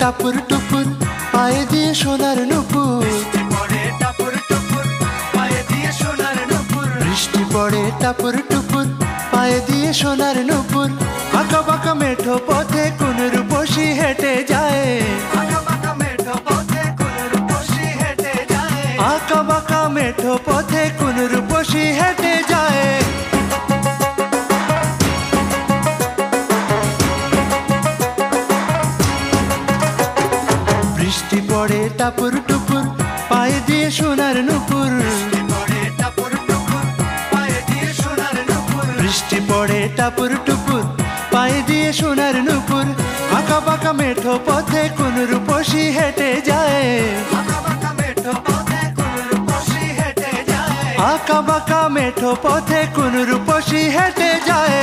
টাপুর টুপুর পায়ে দিয়ে সোনার নুপুর। বৃষ্টি পড়ে টাপুর টুপুর পায়ে দিয়ে সোনার নুপুর। আঁকা বাঁকা মেঠো পথে কোন রূপসী হেঁটে যায়। আঁকা বাঁকা মেঠো পথে কোন রূপসী হেঁটে যায়। বৃষ্টি পড়ে টাপুর টুপুর পায়ে দিয়ে সোনার নুপুর। বৃষ্টি পড়ে টাপুর টুপুর পায়ে দিয়ে সোনার নুপুর। আঁকা বাঁকা মেঠো পথে কোন রূপসী হেঁটে যায়। আঁকা বাঁকা মেঠো পথে কোন রূপসী হেঁটে যায়।